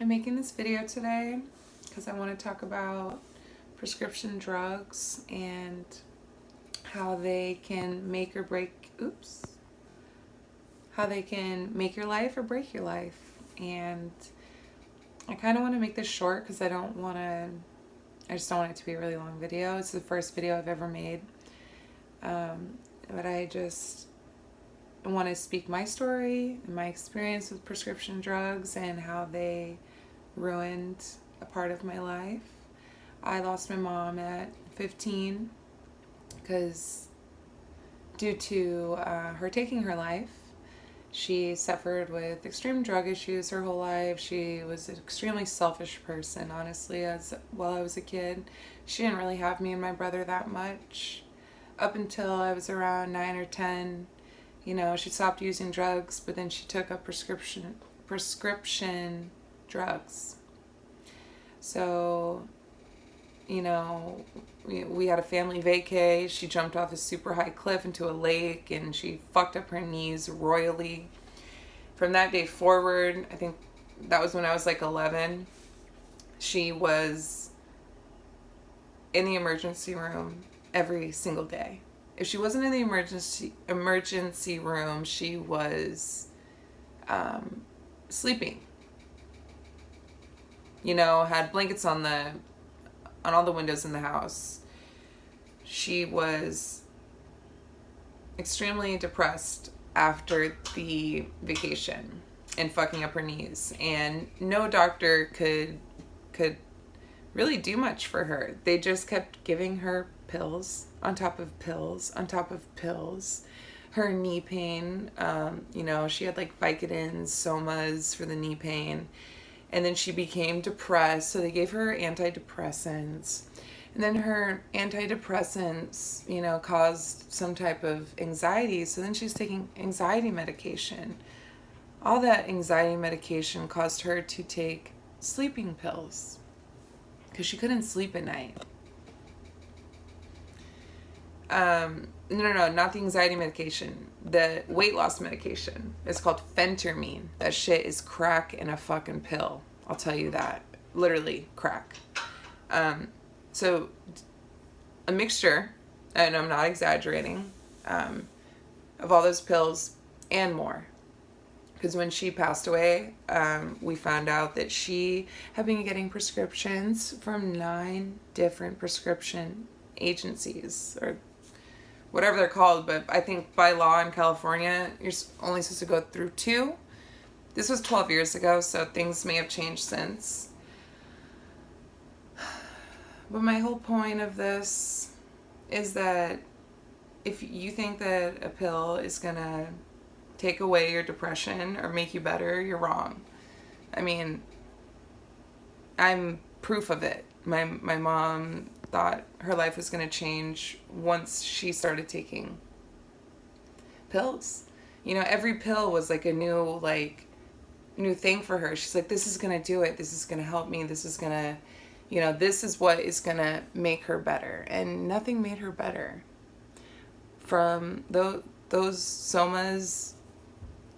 making this video today because I want to talk about prescription drugs and how they can make or break, how they can make your life or break your life. And I kind of want to make this short because I just don't want it to be a really long video. It's the first video I've ever made. But I just want to speak my story and my experience with prescription drugs and how they ruined a part of my life. I lost my mom at 15 because due to her taking her life. She suffered with extreme drug issues her whole life. She was an extremely selfish person, honestly, while I was a kid. She didn't really have me and my brother that much. Up until I was around 9 or 10, she stopped using drugs, but then she took up prescription drugs. So, we had a family vacay. She jumped off a super high cliff into a lake and she fucked up her knees royally. From that day forward, I think that was when I was like 11, she was in the emergency room every single day. If she wasn't in the emergency room, she was sleeping. Had blankets on all the windows in the house. She was extremely depressed after the vacation and fucking up her knees, and no doctor could really do much for her. They just kept giving her pills on top of pills on top of pills. Her knee pain, she had like Vicodins, Somas for the knee pain. And then she became depressed, so they gave her antidepressants. And then her antidepressants, caused some type of anxiety, so then she's taking anxiety medication. All that anxiety medication caused her to take sleeping pills because she couldn't sleep at night. No, not the anxiety medication. The weight loss medication. It's called phentermine. That shit is crack in a fucking pill. I'll tell you that. Literally crack. So a mixture, and I'm not exaggerating, of all those pills and more. Because when she passed away, we found out that she had been getting prescriptions from 9 different prescription agencies, or whatever they're called, but I think by law in California, you're only supposed to go through 2. This was 12 years ago, so things may have changed since. But my whole point of this is that if you think that a pill is gonna take away your depression or make you better, you're wrong. I mean, I'm proof of it. My mom thought her life was going to change once she started taking pills. Every pill was like a new thing for her. She's like, this is going to do it. This is going to help me. This is going to, this is what is going to make her better. And nothing made her better. From those Somas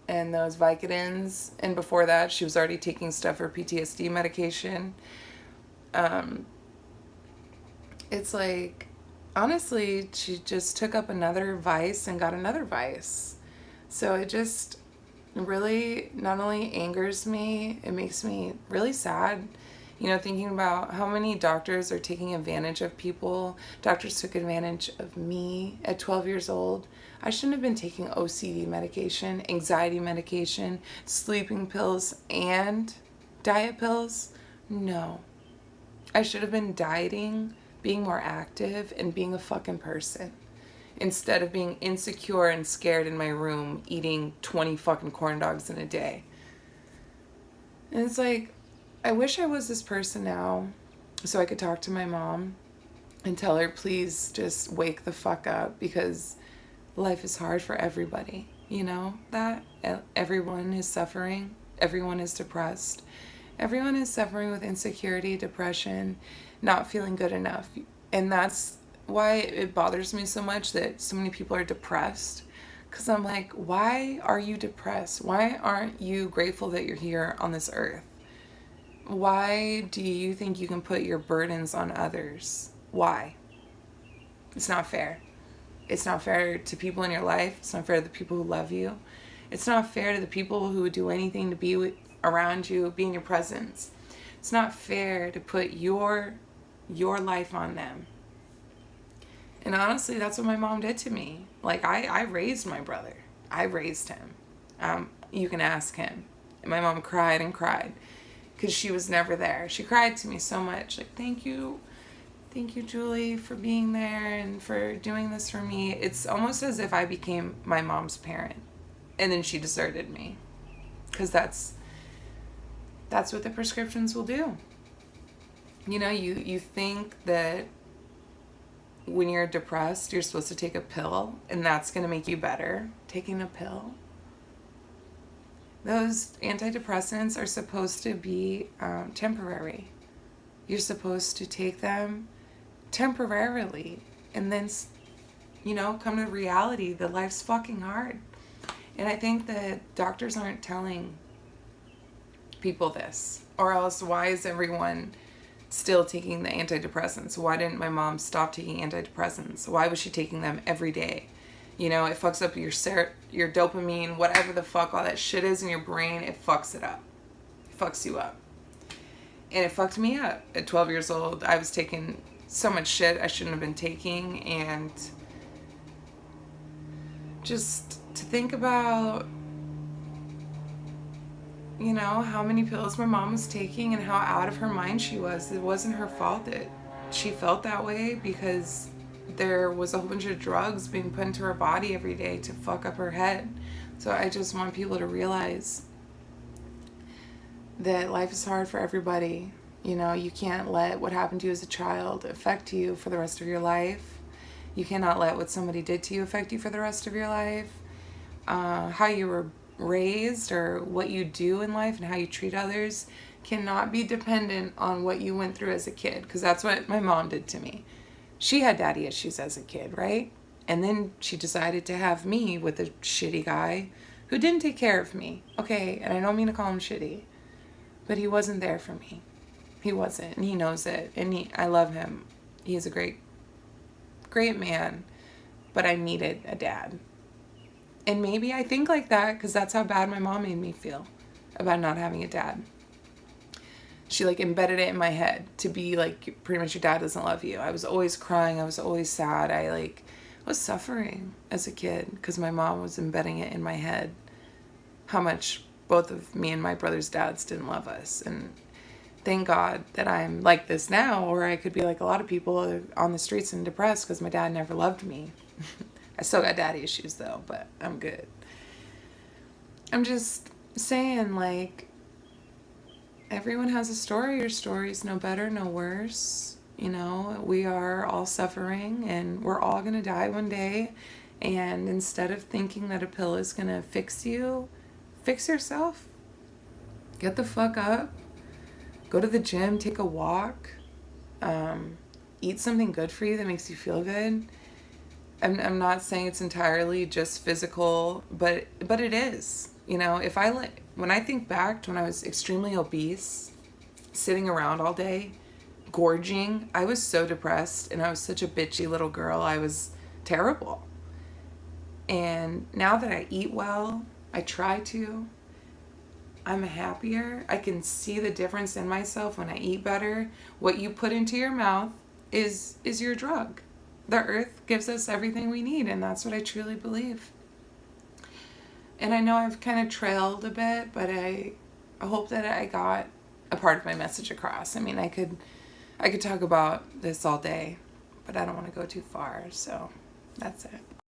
and those Vicodins, and before that, she was already taking stuff for PTSD medication. It's like, honestly, she just took up another vice and got another vice. So it just really not only angers me, it makes me really sad, thinking about how many doctors are taking advantage of people. Doctors took advantage of me at 12 years old. I shouldn't have been taking OCD medication, anxiety medication, sleeping pills, and diet pills. No. I should have been dieting, being more active, and being a fucking person, instead of being insecure and scared in my room eating 20 fucking corn dogs in a day. And it's like, I wish I was this person now so I could talk to my mom and tell her, please just wake the fuck up, because life is hard for everybody. That everyone is suffering, everyone is depressed, everyone is suffering with insecurity, depression, not feeling good enough. And that's why it bothers me so much that so many people are depressed, because I'm like, why are you depressed? Why aren't you grateful that you're here on this earth? Why do you think you can put your burdens on others? Why? It's not fair. It's not fair to people in your life. It's not fair to the people who love you. It's not fair to the people who would do anything to be around you, be in your presence. It's not fair to put your life on them. And honestly, that's what my mom did to me. Like, I raised my brother. I raised him. You can ask him. And my mom cried and cried because she was never there. She cried to me so much. Like, thank you, Julie, for being there and for doing this for me. It's almost as if I became my mom's parent. And then she deserted me. Because that's what the prescriptions will do. You know, you think that when you're depressed, you're supposed to take a pill and that's going to make you better. Taking a pill. Those antidepressants are supposed to be temporary. You're supposed to take them temporarily and then, you know, come to reality that life's fucking hard. And I think that doctors aren't telling people this. Or else, why is everyone still taking the antidepressants? Why didn't my mom stop taking antidepressants? Why was she taking them every day? You know, it fucks up your dopamine, whatever the fuck all that shit is in your brain, it fucks it up. It fucks you up. And it fucked me up. At 12 years old, I was taking so much shit I shouldn't have been taking. And just to think about, you know, how many pills my mom was taking and how out of her mind she was. It wasn't her fault that she felt that way because there was a whole bunch of drugs being put into her body every day to fuck up her head. So I just want people to realize that life is hard for everybody. You know, you can't let what happened to you as a child affect you for the rest of your life. You cannot let what somebody did to you affect you for the rest of your life. How you were raised or what you do in life and how you treat others cannot be dependent on what you went through as a kid, because that's what my mom did to me. She had daddy issues as a kid, right? And then she decided to have me with a shitty guy who didn't take care of me. Okay, and I don't mean to call him shitty, but he wasn't there for me. He wasn't, and he knows it, and I love him. He is a great man, but I needed a dad. And maybe I think like that because that's how bad my mom made me feel about not having a dad. She like embedded it in my head to be like, pretty much your dad doesn't love you. I was always crying. I was always sad. I was suffering as a kid because my mom was embedding it in my head how much both of me and my brother's dads didn't love us. And thank God that I'm like this now, or I could be like a lot of people on the streets and depressed because my dad never loved me. I still got daddy issues though, but I'm good. I'm just saying, like, everyone has a story. Your story's no better, no worse. You know, we are all suffering and we're all going to die one day. And instead of thinking that a pill is going to fix you, fix yourself. Get the fuck up. Go to the gym, take a walk. Eat something good for you that makes you feel good. I'm not saying it's entirely just physical, but it is. You know, when I think back to when I was extremely obese, sitting around all day, gorging, I was so depressed and I was such a bitchy little girl. I was terrible. And now that I eat well, I try to, I'm happier. I can see the difference in myself when I eat better. What you put into your mouth is your drug. The earth gives us everything we need, and that's what I truly believe. And I know I've kind of trailed a bit, but I hope that I got a part of my message across. I mean, I could talk about this all day, but I don't want to go too far, so that's it.